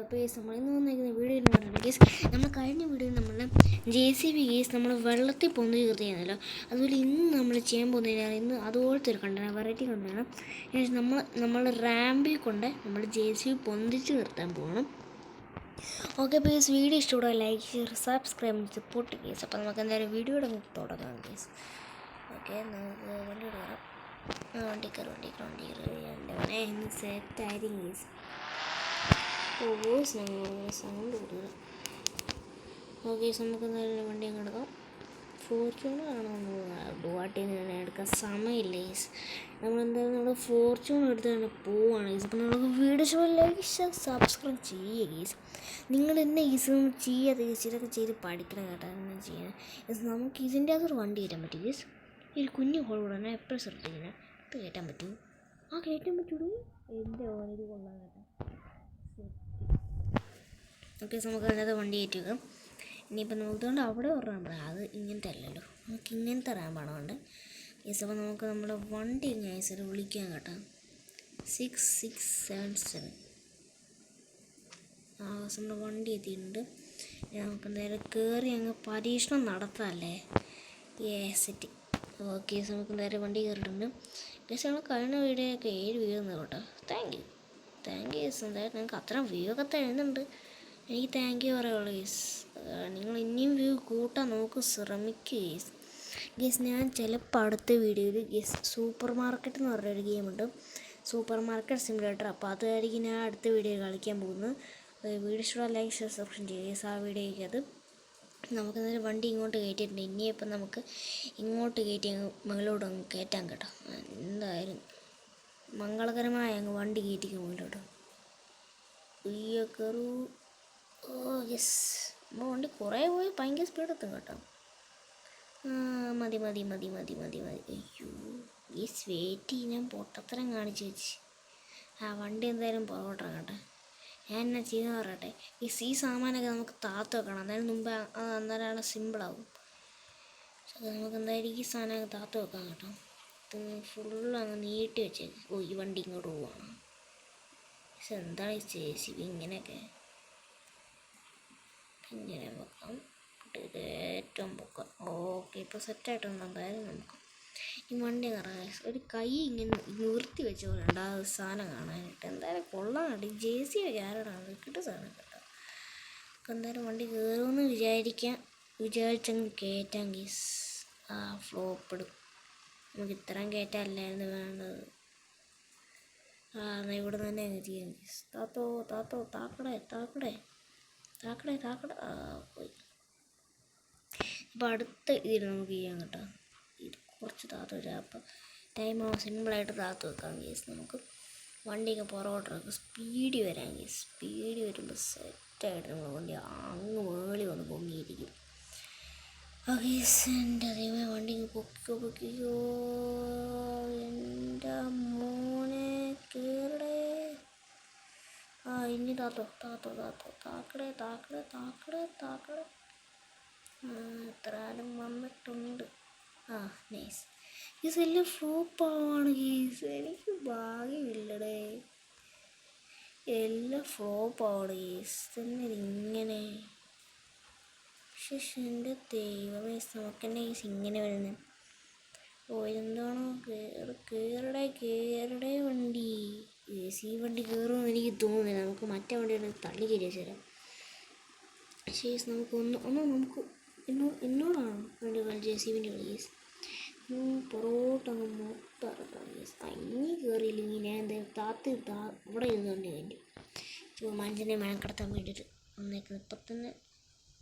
അപ്പോൾ നമ്മൾ ഇന്ന് വന്നിരിക്കുന്ന വീഡിയോ എന്ന് പറഞ്ഞാൽ കേസ് നമ്മൾ കഴിഞ്ഞ വീഡിയോയിൽ നമ്മൾ JCB കേസ് നമ്മൾ വെള്ളത്തിൽ പൊന്തി തീർത്തിരുന്നല്ലോ. അതുപോലെ ഇന്ന് നമ്മൾ ചെയ്യാൻ പോകുന്നതിനാണ് ഇന്ന് അതുപോലത്തെ ഒരു കണ്ടതാണ്, വെറൈറ്റി കണ്ടതാണ്. നമ്മൾ റാമ്പിൽ കൊണ്ട് നമ്മൾ JCB പൊന്തിച്ച് നിർത്താൻ പോകണം. ഓക്കെ, അപ്പോൾ കേസ് വീഡിയോ ഇഷ്ടപ്പെടുക ലൈക്ക് ഷെയർ സബ്സ്ക്രൈബ് സപ്പോർട്ട് കേസ്. അപ്പോൾ നമുക്ക് എന്തായാലും വീഡിയോയുടെ തുടങ്ങാം കേസ്. ഓക്കെ, നമുക്ക് വണ്ടി കയറാം. വണ്ടി കയറി ഇന്ന് സെറ്റായിരിക്കും കേസ്. വോയിസ് സൗണ്ട് കൂടുതൽ. ഓക്കെ, നമുക്ക് എന്തായാലും വണ്ടി അങ്ങ് എടുക്കാം. ഫോർച്യൂണറാണോ ഗുവാഹട്ടിയിൽ നിന്ന് എടുക്കാൻ സമയമില്ല ഗീസ്. നമ്മളെന്തായാലും നമ്മൾ ഫോർച്യൂണർ എടുത്താണ് പോവാണ് ഗീസ്. അപ്പോൾ നമുക്ക് വീഡിയോ ഷോ ലൈക്ക് സബ്സ്ക്രൈബ് ചെയ്യുക ഗീസ്. നിങ്ങൾ എന്നെ ഗീസ് ചെയ്യാത്ത ഗീസ് ഇതൊക്കെ ചെയ്ത് പഠിക്കണം കേട്ടോ. അങ്ങനെ ചെയ്യാൻ ഗീസ് നമുക്ക് ഇതിൻ്റെ അകത്തൊരു വണ്ടി കയറ്റാൻ പറ്റും ഗീസ്. ഈ കുഞ്ഞു ഹോൾ കൂടെ തന്നെ എപ്പോഴും ശ്രദ്ധിക്കണം. ഇത് കയറ്റാൻ പറ്റുമോ? കയറ്റാൻ പറ്റുള്ളൂ. എൻ്റെ ഇത് കൊള്ളാൻ കേട്ടോ. ഓക്കെ, നമുക്ക് അതിനകത്ത് വണ്ടി കയറ്റുക. ഇനിയിപ്പോൾ നമുക്കുകൊണ്ട് അവിടെ ഒരു റാമ്പാണ്, അത് ഇങ്ങനത്തെ അല്ലല്ലോ, നമുക്ക് ഇങ്ങനത്തെ റാമ്പാണ് വേണ്ടത്. യെസ്, അപ്പോൾ നമുക്ക് നമ്മുടെ വണ്ടി നൈസായിട്ട് വിളിക്കാം കേട്ടോ. 6677 നമ്മുടെ വണ്ടി എത്തിയിട്ടുണ്ട്. നമുക്ക് എന്തായാലും കയറി അങ്ങ് പരീക്ഷണം നടത്താമല്ലേ. സെറ്റ്. ഓക്കെ, നമുക്ക് എന്തായാലും വണ്ടി കയറിയിട്ടുണ്ട്. ഗസ് ഞങ്ങൾ കഴിഞ്ഞ വീഡിയോ ഒക്കെ 7 വ്യൂ തന്നു കേട്ടോ. Thank you guess. എന്തായാലും നിങ്ങൾക്ക് അത്ര വ്യൂ ഒക്കെ തരുന്നുണ്ട്, എനിക്ക് താങ്ക് യു പറയുള്ളൂ ഗീസ്. നിങ്ങൾ ഇനിയും വ്യൂ കൂട്ടാൻ നോക്ക്, ശ്രമിക്കുക ഗീസ്. ഗീസ് ഞാൻ ചിലപ്പോൾ അടുത്ത വീഡിയോയിൽ ഗീസ് സൂപ്പർ മാർക്കറ്റ് എന്ന് പറഞ്ഞൊരു ഗെയിമുണ്ട്, സൂപ്പർ മാർക്കറ്റ് സിമുലേറ്റർ. അപ്പോൾ അതായിരിക്കും ഞാൻ അടുത്ത വീഡിയോ കളിക്കാൻ പോകുന്നത്. വീഡിയോ ഇഷ്ടമുള്ള ലൈക്ക് ഷെയർ സബ്സ്ക്രൈബ് ചെയ്യുക ഗീസ്. ആ വീഡിയോയ്ക്ക് അത് നമുക്ക് എന്തായാലും വണ്ടി ഇങ്ങോട്ട് കയറ്റിയിട്ടുണ്ട്. ഇനിയിപ്പം നമുക്ക് ഇങ്ങോട്ട് കയറ്റി മുകളിലോട്ട് അങ്ങ് കയറ്റാൻ കേട്ടോ. എന്തായാലും മംഗളകരമായ അങ്ങ് വണ്ടി കയറ്റിക്കും മുകളിലോട്ട്. കയറൂ. യെസ്, നമ്മൾ വണ്ടി കുറേ പോയി ഭയങ്കര സ്പീഡ് എത്തും കേട്ടോ. മതി. അയ്യോ യെസ്, വെയിറ്റ് ഞാൻ പൊട്ടത്തരം കാണിച്ച് വെച്ച്. വണ്ടി എന്തായാലും പുറകോട്ടാണ് കേട്ടോ. ഞാൻ എന്നാ ചെയ്യുന്നത് പറയട്ടെ. ഈ സാമാനമൊക്കെ നമുക്ക് താത്ത് വെക്കണം, അന്നേരം മുമ്പ് അന്നേരമാണ് സിമ്പിളാവും. നമുക്ക് എന്തായാലും ഈ സാധനമൊക്കെ താത്ത് വെക്കാം കേട്ടോ. ഫുള്ള് അങ്ങ് നീട്ടി വെച്ചേക്ക്. ഈ വണ്ടി ഇങ്ങോട്ട് പോവാണ്. എന്താണ് ഈ JCB ഇങ്ങനെയൊക്കെ? ഇങ്ങനെ വെക്കാം, ഏറ്റവും പൊക്കം. ഓക്കെ, ഇപ്പോൾ സെറ്റായിട്ടുണ്ട്. എന്തായാലും നമുക്ക് ഈ വണ്ടി കറങ്ങാൻ ഒരു കൈ ഇങ്ങനെ നിർത്തി വെച്ച പോലെ ഉണ്ട് ആ സാധനം കാണാനായിട്ട്. എന്തായാലും കൊള്ളാം കേട്ടോ. ഈ JCB ആരോടാണ് കിട്ടുന്ന സാധനം കേട്ടോ. എന്തായാലും വണ്ടി കയറുമെന്ന് വിചാരിച്ചങ്ങ് കയറ്റാൻ ഗീസ്. ഫ്ലോപ്പ് ഇടും. നമുക്ക് ഇത്രയും കയറ്റാല്ലായിരുന്നു വേണ്ടത്. എന്നാൽ ഇവിടെ തന്നെ അങ്ങ് ചെയ്യാം ഗീസ്. താക്കടേ പോയി. ഇപ്പോൾ അടുത്ത ഇതിൽ നമുക്ക് ചെയ്യാം കേട്ടോ. ഇത് കുറച്ച് താത്ത് വെച്ചാൽ അപ്പം ടൈമാവും. സിമ്പിളായിട്ട് താത്ത് വെക്കാം ഗീസ്. നമുക്ക് വണ്ടിയൊക്കെ പുറകോട്ടിറക്കും, സ്പീഡ് വരാം ഗീസ്. സ്പീഡ് വരുമ്പോൾ സെറ്റായിട്ട് നമ്മൾ വണ്ടി അങ്ങ് മേളി വന്ന് പൊങ്ങിയിരിക്കും. ഗീസ് എൻ്റെ ദൈവമേ, വണ്ടി പൊക്കിക്കോ എൻ്റെ മോനെ. കയറടേ. ഇനി താക്കടേ. എത്രാലും വന്നിട്ടുണ്ട്. നൈസ്. ഗീസ് എല്ലാം ഫ്ലോപ്പാവാണ് ഗീസ്. എനിക്ക് ഭാഗ്യമില്ലടേ, എല്ലാം ഫ്ലോപ്പാവാണ് ഗീസ്. തന്നെ ഇങ്ങനെ. എൻ്റെ ദൈവമേ, നമുക്കെന്നെ ഗീസ് ഇങ്ങനെ വരുന്നത്. ഇതെന്താണോ? കയറടേ വണ്ടി. ഈ വണ്ടി കയറുമെന്ന് എനിക്ക് തോന്നുന്നില്ല. നമുക്ക് മറ്റേ വണ്ടിയാണ് തള്ളി കയറി വെച്ചാൽ ശേഷം നമുക്ക് നമുക്ക് എന്നോടാണ് വണ്ടി JCBൻ്റെ കളി കേസ്. പുറകോട്ടങ്ങ് മൊത്തം ഇറക്കാം കേസ്. ഇനി കയറിയില്ലെങ്കിൽ ഞാൻ എന്താ ഇവിടെ ഇരുന്നുകൊണ്ട് വേണ്ടി ഇപ്പോൾ മനുഷ്യനെ മെനക്കെടുത്താൻ വേണ്ടിയിട്ട് വന്നേക്കുന്നത്. ഇപ്പം തന്നെ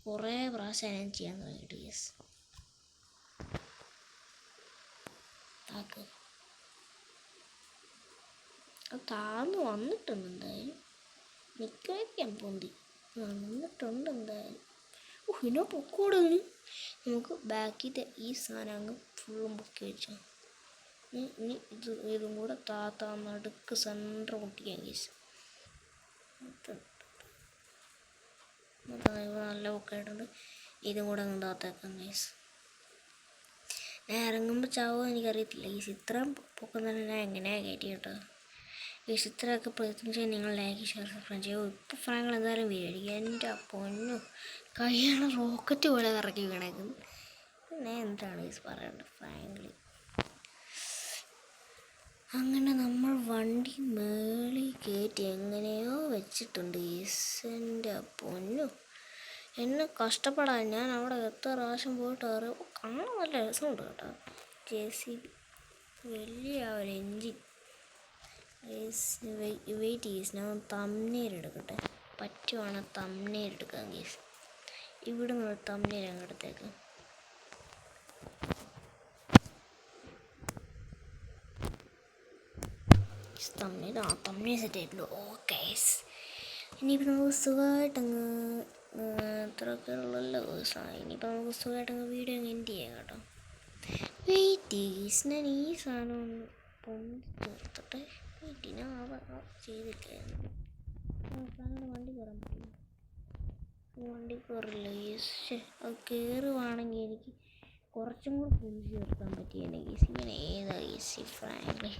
കുറേ പ്രാവശ്യം ഞാൻ ചെയ്യാൻ തുടങ്ങിയിട്ട് കേസ്. താന്ന് വന്നിട്ടുണ്ട്. എന്തായാലും മിക്കവായിരിക്കും പൊന്തി വന്നിട്ടുണ്ട് എന്തായാലും. ഇനോ പൊക്കോടുന്നു. നമുക്ക് ബാക്കിത്തെ ഈ സാധനം അങ്ങ് ഫുള്ളും പൊക്കി വെച്ചാൽ ഇനി ഇതും കൂടെ നടുക്ക് സെൻറ്റർ പൊട്ടിക്കാൻ കേസ്. നല്ല പൊക്കായിട്ടുണ്ട്. ഇതും കൂടെ അങ്ങ് താത്തേക്കാം കേസ്. ഞാൻ ഇറങ്ങുമ്പോൾ ചാവോ എനിക്കറിയത്തില്ല കേസ്. ഇത്രയും പൊക്കം തന്നെ ഞാൻ എങ്ങനെയാണ് കയറ്റി കേട്ടോ. ഇത്രയൊക്കെ പ്രയത്നിച്ചാൽ നിങ്ങൾ ലൈക്ക് ഷെയർ സബ്സ്ക്രൈബ് ചെയ്യുമോ? ഇപ്പോൾ ഫ്രാങ്കൾ എന്തായാലും വീഴായിരിക്കും. എൻ്റെ പൊന്നു കൈയാണ് റോക്കറ്റ് പോലെ കറക്കി വീണേക്കുന്നു. പിന്നെ എന്താണ് പറയേണ്ടത് ഫ്രാങ്ക്ലി. അങ്ങനെ നമ്മൾ വണ്ടി മേളിൽ കയറ്റി എങ്ങനെയോ വെച്ചിട്ടുണ്ട്. എൻ്റെ പൊന്നു എന്നെ കഷ്ടപ്പെടാൻ ഞാൻ അവിടെ എത്ര പ്രാവശ്യം പോയിട്ട് അറിയാം. കാണാൻ നല്ല രസമുണ്ട് കേട്ടോ. JCB വലിയ ഒരു എൻജിൻ. വെയിറ്റ് ഗീസ്, ഞാൻ തമ്നേൽ എടുക്കട്ടെ. പറ്റുവാണ് തമ്നേൽ എടുക്കാം ഗീസ്. ഇവിടെ നിന്ന് തമ്നേൽ അങ്ങ് എടുത്തേക്കാം. തമ്മിൽ സെറ്റ് ആയിട്ടുള്ളൂ. ഓക്കെ, ഇനിയിപ്പോൾ നമുക്ക് സുഖമായിട്ടങ്ങ് ഇത്രയൊക്കെ ഉള്ളല്ലോ ദിവസം. ഇനിയിപ്പോൾ നമുക്ക് സുഖമായിട്ടങ്ങ് വീഡിയോ അങ്ങ് എൻഡ് ചെയ്യാം കേട്ടോ. വെയിറ്റ് ഗീസ്, ഞാൻ ഈ സാധനം ഒന്ന് പൊന്തി തീർത്തിട്ടെ. വെയിറ്റ്, ഞാൻ ചെയ്തില്ലായിരുന്നു. വണ്ടി കയറാൻ പറ്റില്ല. വണ്ടി കയറില്ല ഗീസ്. അത് കയറുവാണെങ്കിൽ എനിക്ക് കുറച്ചും കൂടെ പൊന്തി തീർക്കാൻ പറ്റിയാണ് ഗീസ്. ഇങ്ങനെ ഏതാ ഗീസ് ഫ്രാങ്ക്ലി.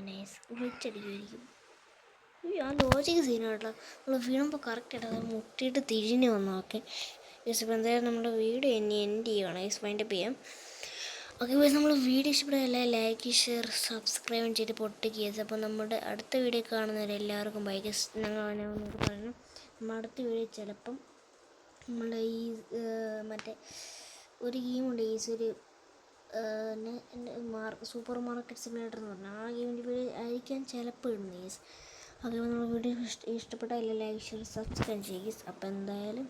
നൈസ് വിളിച്ചടിക്കുമായിരിക്കും. ആ ലോജിക്ക് സീനാട്ടോ. നമ്മൾ വീണുമ്പോൾ കറക്റ്റായിട്ട് അത് മുട്ടിയിട്ട് തിരിഞ്ഞ് വന്നോക്കെ. യെസ്, ഇപ്പോൾ എന്തായാലും നമ്മുടെ വീഡിയോ ഇനി എൻഡ് ചെയ്യുവാണ്. യെസ്, വൈൻഡപ്പ് ചെയ്യാം. ഓക്കെ ബസ്, നമ്മൾ വീഡിയോ ഇഷ്ടപ്പെടില്ല ലൈക്ക് ഷെയർ സബ്സ്ക്രൈബ് ചെയ്ത് പൊട്ടിക്കുക. അപ്പോൾ നമ്മുടെ അടുത്ത വീഡിയോ കാണുന്നവരെല്ലാവർക്കും ബൈക്ക് ഞങ്ങൾ ഒന്നുകൂടി പറയണം. നമ്മുടെ അടുത്ത വീഡിയോ ചിലപ്പം നമ്മളുടെ ഈ മറ്റേ ഒരു ഗെയിമുണ്ട് ഈസ് ഒരു സൂപ്പർ മാർക്കറ്റ് സിമുലേറ്റർ എന്ന് പറഞ്ഞാൽ ആ ഗെയിമിൻ്റെ പേര് ആയിരിക്കാൻ ചിലപ്പോൾ ഇടുന്നത്. ഓക്കെ, നമ്മൾ വീഡിയോ ഇഷ്ടപ്പെട്ടാൽ ലൈക്ക് ഷെയർ സബ്സ്ക്രൈബ് ചെയ്യുക. അപ്പോൾ എന്തായാലും